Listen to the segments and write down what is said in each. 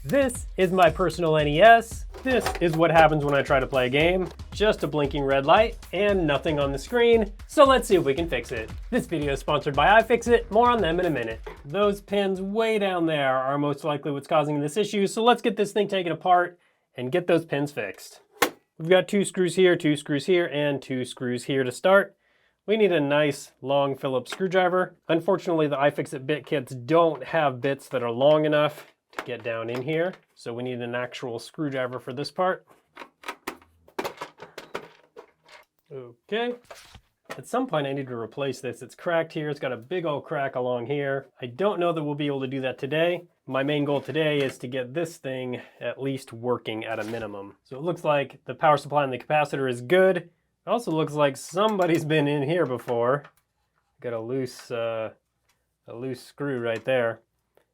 This is my Personal NES. This is what happens when I try to play a game. Just a blinking red light and nothing on the screen. So let's see if we can fix it. This video is sponsored by iFixit. More on them in a minute. Those pins way down there are most likely what's causing this issue. So let's get this thing taken apart and get those pins fixed. We've got 2 screws here, 2 screws here, and 2 screws here to start. We need a nice long Phillips screwdriver. Unfortunately, the iFixit bit kits don't have bits that are long enough to get down in here. So we need an actual screwdriver for this part. Okay. At some point I need to replace this. It's cracked here. It's got a big old crack along here. I don't know that we'll be able to do that today. My main goal today is to get this thing at least working at a minimum. So it looks like the power supply and the capacitor is good. It also looks like somebody's been in here before. Got a loose screw right there.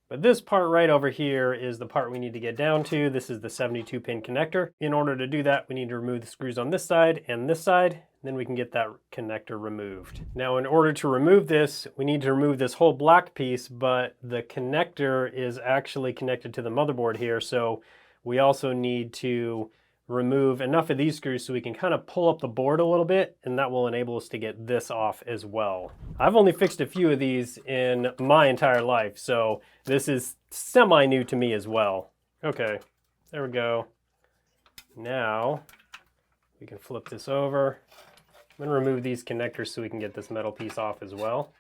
But this part right over here is the part we need to get down to. This is the 72 pin connector. In order to do that, we need to remove the screws on this side and this side. Then we can get that connector removed. Now, in order to remove this, we need to remove this whole black piece, but the connector is actually connected to the motherboard here. So we also need to remove enough of these screws so we can kind of pull up the board a little bit, and that will enable us to get this off as well. I've only fixed a few of these in my entire life, so this is semi-new to me as well. Okay, there we go. Now we can flip this over. I'm going to remove these connectors so we can get this metal piece off as well.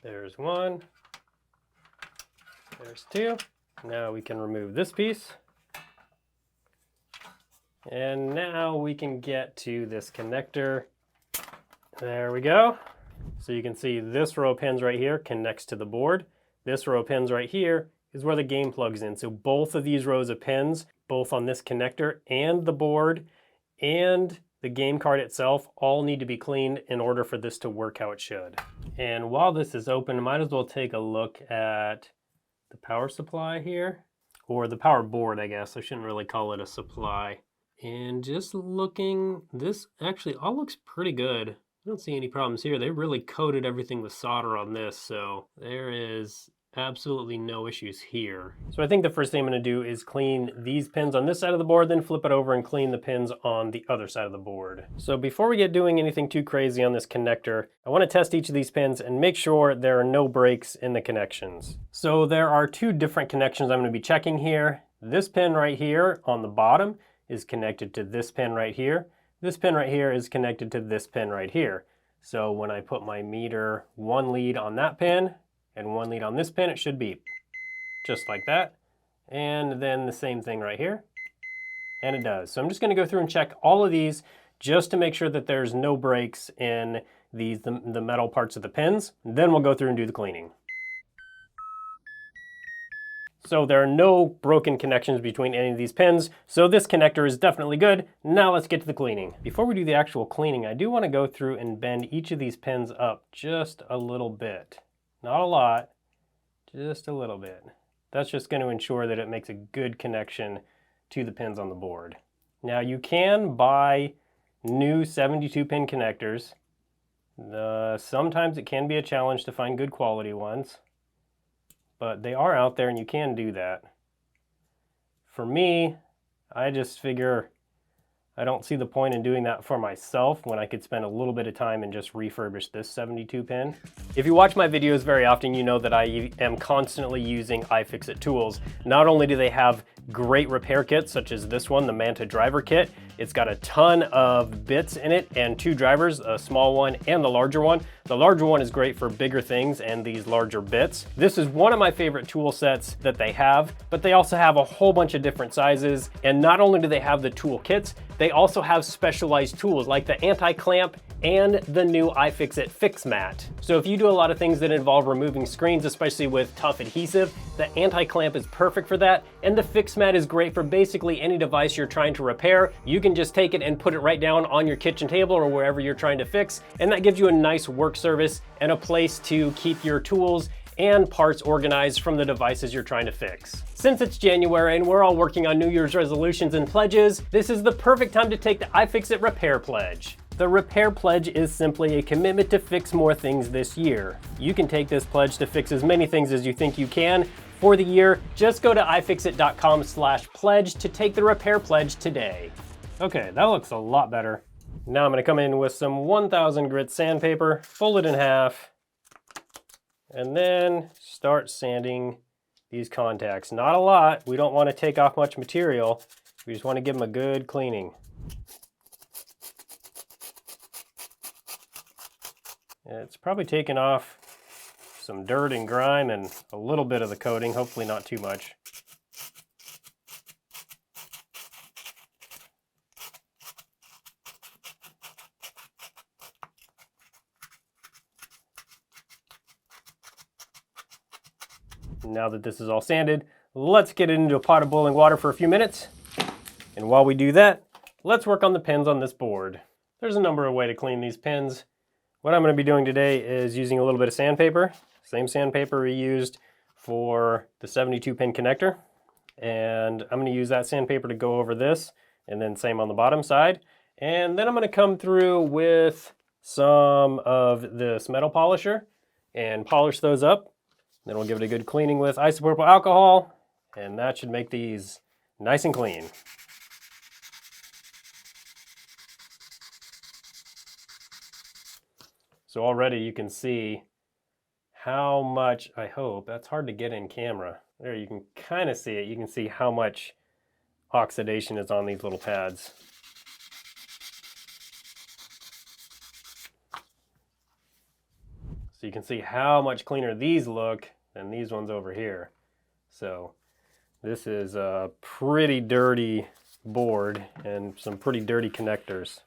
There's one. There's two. Now we can remove this piece. And now we can get to this connector. There we go. So you can see this row of pins right here connects to the board. This row of pins right here is where the game plugs in. So both of these rows of pins, both on this connector and the board and the game card itself, all need to be cleaned in order for this to work how it should. And while this is open, I might as well take a look at the power supply here, or the power board, I guess. I shouldn't really call it a supply. And just looking, this actually all looks pretty good. I don't see any problems here. They really coated everything with solder on this, so there is absolutely no issues here. So I think the first thing I'm going to do is clean these pins on this side of the board, then flip it over and clean the pins on the other side of the board. So before we get doing anything too crazy on this connector, I want to test each of these pins and make sure there are no breaks in the connections. So there are 2 different connections I'm going to be checking here. This pin right here on the bottom is connected to this pin right here. This pin right here is connected to this pin right here. So when I put my meter 1 lead on that pin and 1 lead on this pin, it should beep. Just like that. And then the same thing right here. And it does. So I'm just going to go through and check all of these just to make sure that there's no breaks in the metal parts of the pins. Then we'll go through and do the cleaning. So there are no broken connections between any of these pins, so this connector is definitely good. Now let's get to the cleaning. Before we do the actual cleaning, I do want to go through and bend each of these pins up just a little bit. Not a lot, just a little bit. That's just going to ensure that it makes a good connection to the pins on the board. Now you can buy new 72 pin connectors. Sometimes it can be a challenge to find good quality ones, but they are out there and you can do that. For me, I just figure I don't see the point in doing that for myself when I could spend a little bit of time and just refurbish this 72 pin. If you watch my videos very often, you know that I am constantly using iFixit tools. Not only do they have great repair kits such as this one, the Manta driver kit. It's got a ton of bits in it and 2 drivers, a small one and the larger one. The larger one is great for bigger things and these larger bits. This is one of my favorite tool sets that they have, but they also have a whole bunch of different sizes. And not only do they have the tool kits, they also have specialized tools like the anti-clamp and the new iFixit Fix Mat. So if you do a lot of things that involve removing screens, especially with tough adhesive, the anti-clamp is perfect for that. And the Fix Mat is great for basically any device you're trying to repair. You can just take it and put it right down on your kitchen table or wherever you're trying to fix. And that gives you a nice work surface and a place to keep your tools and parts organized from the devices you're trying to fix. Since it's January and we're all working on New Year's resolutions and pledges, this is the perfect time to take the iFixit Repair Pledge. The repair pledge is simply a commitment to fix more things this year. You can take this pledge to fix as many things as you think you can for the year. Just go to ifixit.com/pledge to take the repair pledge today. Okay, that looks a lot better. Now I'm going to come in with some 1000 grit sandpaper, fold it in half, and then start sanding these contacts. Not a lot. We don't want to take off much material. We just want to give them a good cleaning. It's probably taken off some dirt and grime and a little bit of the coating, hopefully not too much. Now that this is all sanded, let's get it into a pot of boiling water for a few minutes. And while we do that, let's work on the pins on this board. There's a number of ways to clean these pins. What I'm going to be doing today is using a little bit of sandpaper. Same sandpaper we used for the 72 pin connector. And I'm going to use that sandpaper to go over this, and then same on the bottom side. And then I'm going to come through with some of this metal polisher and polish those up. Then we'll give it a good cleaning with isopropyl alcohol, and that should make these nice and clean. So already you can see how much, I hope, that's hard to get in camera. There, you can kind of see it. You can see how much oxidation is on these little pads. So you can see how much cleaner these look than these ones over here. So this is a pretty dirty board and some pretty dirty connectors.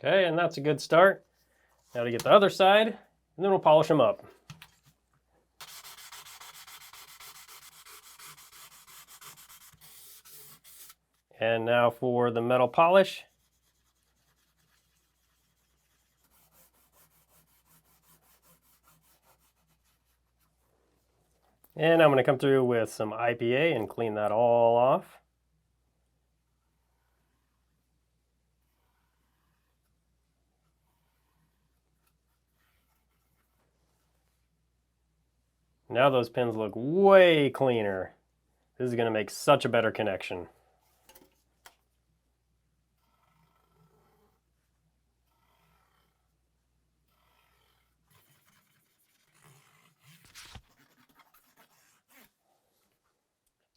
Okay, and that's a good start. Now to get the other side, and then we'll polish them up. And now for the metal polish. And I'm going to come through with some IPA and clean that all off. Now those pins look way cleaner. This is going to make such a better connection.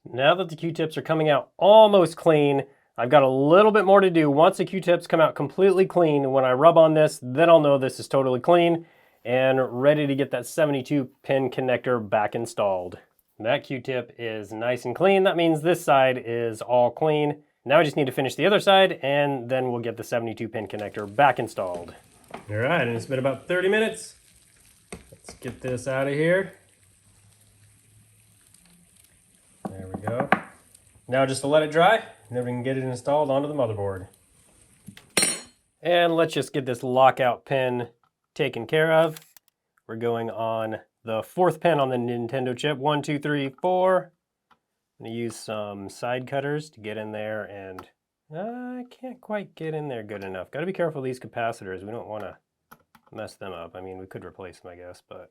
Now that the Q-tips are coming out almost clean, I've got a little bit more to do. Once the Q-tips come out completely clean, when I rub on this, then I'll know this is totally clean and ready to get that 72 pin connector back installed. That Q-tip is nice and clean. That means this side is all clean. Now I just need to finish the other side, and then we'll get the 72 pin connector back installed. All right, and it's been about 30 minutes. Let's get this out of here. There we go. Now just to let it dry, and then we can get it installed onto the motherboard. And let's just get this lockout pin taken care of. We're going on the 4th pin on the Nintendo chip. 1, 2, 3, 4. I'm gonna use some side cutters to get in there, and I can't quite get in there good enough. Gotta be careful with these capacitors. We don't wanna mess them up. I mean, we could replace them, I guess, but.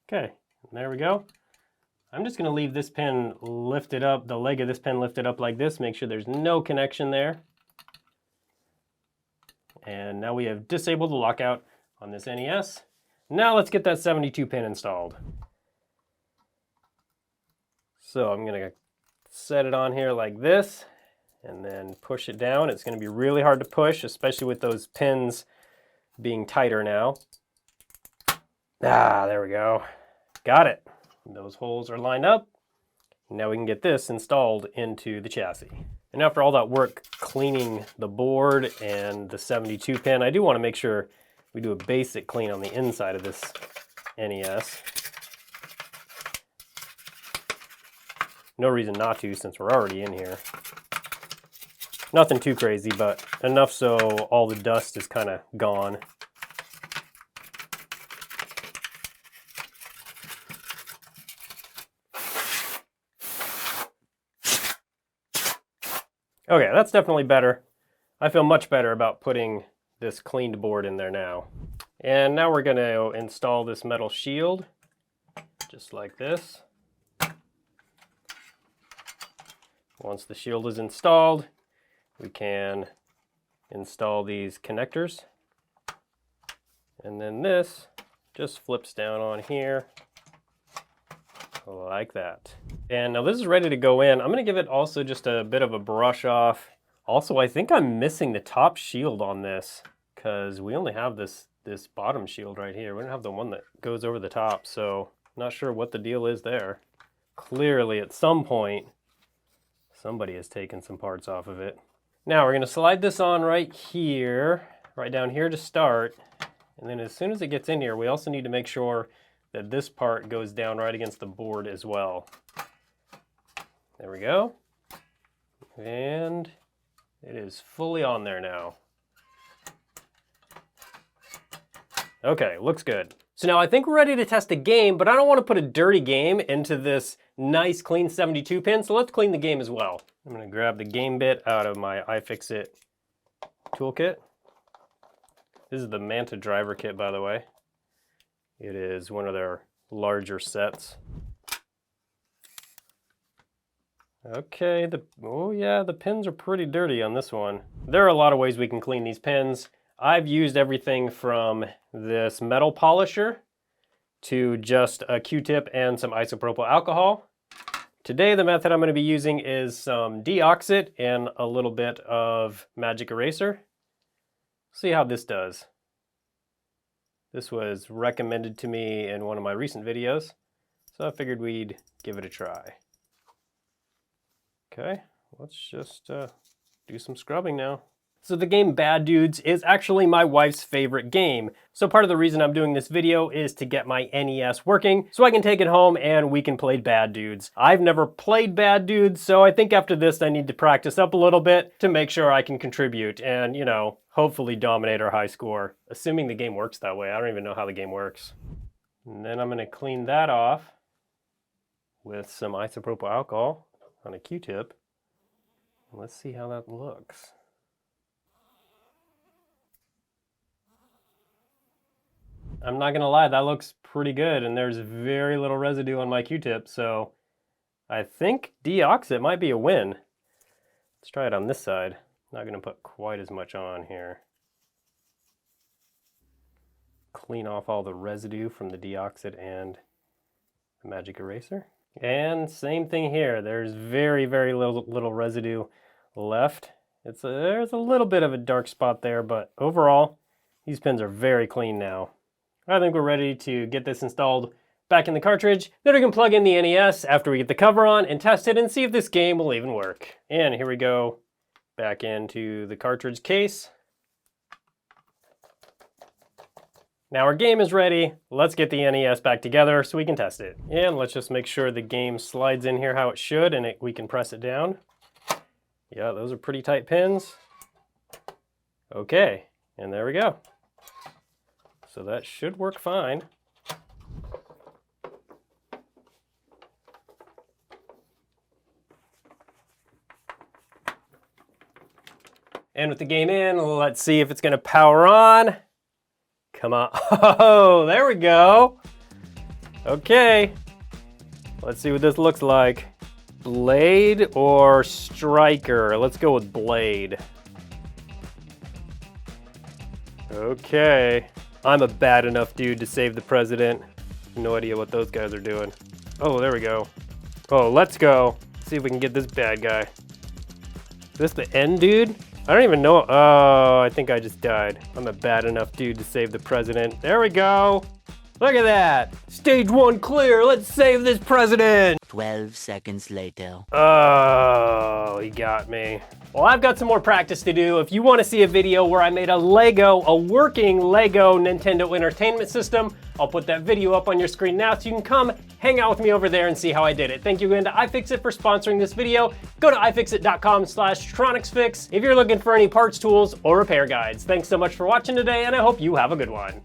Okay, there we go. I'm just going to leave this pin lifted up, the leg of this pin lifted up like this, make sure there's no connection there. And now we have disabled the lockout on this NES. Now let's get that 72 pin installed. So I'm going to set it on here like this and then push it down. It's going to be really hard to push, especially with those pins being tighter now. Ah, there we go. Got it. Those holes are lined up. Now we can get this installed into the chassis. And after all that work cleaning the board and the 72 pin, I do want to make sure we do a basic clean on the inside of this NES. No reason not to since we're already in here. Nothing too crazy, but enough so all the dust is kind of gone. Okay, that's definitely better. I feel much better about putting this cleaned board in there now. And now we're going to install this metal shield, just like this. Once the shield is installed, we can install these connectors. And then this just flips down on here like that. And now this is ready to go in. I'm going to give it also just a bit of a brush off. Also, I think I'm missing the top shield on this because we only have this bottom shield right here. We don't have the one that goes over the top, so not sure what the deal is there. Clearly, at some point, somebody has taken some parts off of it. Now we're going to slide this on right here, right down here to start. And then as soon as it gets in here, we also need to make sure that this part goes down right against the board as well. There we go. And it is fully on there now. Okay, looks good. So now I think we're ready to test a game, but I don't want to put a dirty game into this nice clean 72 pin, so let's clean the game as well. I'm going to grab the game bit out of my iFixit toolkit. This is the Manta driver kit, by the way. It is one of their larger sets. Okay, oh yeah, the pins are pretty dirty on this one. There are a lot of ways we can clean these pins. I've used everything from this metal polisher to just a Q-tip and some isopropyl alcohol. Today the method I'm going to be using is some deoxit and a little bit of magic eraser. See how this does. This was recommended to me in one of my recent videos, so I figured we'd give it a try. Okay, let's just do some scrubbing now. So the game Bad Dudes is actually my wife's favorite game. So part of the reason I'm doing this video is to get my NES working so I can take it home and we can play Bad Dudes. I've never played Bad Dudes, so I think after this I need to practice up a little bit to make sure I can contribute and, you know, hopefully dominate our high score. Assuming the game works that way. I don't even know how the game works. And then I'm going to clean that off with some isopropyl alcohol on a Q-tip. Let's see how that looks. I'm not gonna lie, that looks pretty good, and there's very little residue on my Q-tip, so I think deoxit might be a win. Let's try it on this side. Not gonna put quite as much on here. Clean off all the residue from the deoxit and the magic eraser. And same thing here. There's very, very little residue left. There's a little bit of a dark spot there, but overall, these pins are very clean now. I think we're ready to get this installed back in the cartridge. Then we can plug in the NES after we get the cover on and test it and see if this game will even work. And here we go back into the cartridge case. Now our game is ready. Let's get the NES back together so we can test it. And let's just make sure the game slides in here how it should and we can press it down. Yeah, those are pretty tight pins. Okay, and there we go. So that should work fine. And with the game in, let's see if it's gonna power on. Come on, oh, there we go. Okay, let's see what this looks like. Blade or striker? Let's go with blade. Okay. I'm a bad enough dude to save the president. No idea what those guys are doing. Oh, there we go. Oh, let's go. See if we can get this bad guy. Is this the end dude? I don't even know. Oh, I think I just died. I'm a bad enough dude to save the president. There we go. Look at that. Stage 1 clear. Let's save this president. 12 seconds later. Oh, he got me. Well, I've got some more practice to do. If you want to see a video where I made a working Lego Nintendo Entertainment System, I'll put that video up on your screen now so you can come hang out with me over there and see how I did it. Thank you again to iFixit for sponsoring this video. Go to ifixit.com/TronicsFix if you're looking for any parts, tools, or repair guides. Thanks so much for watching today, and I hope you have a good one.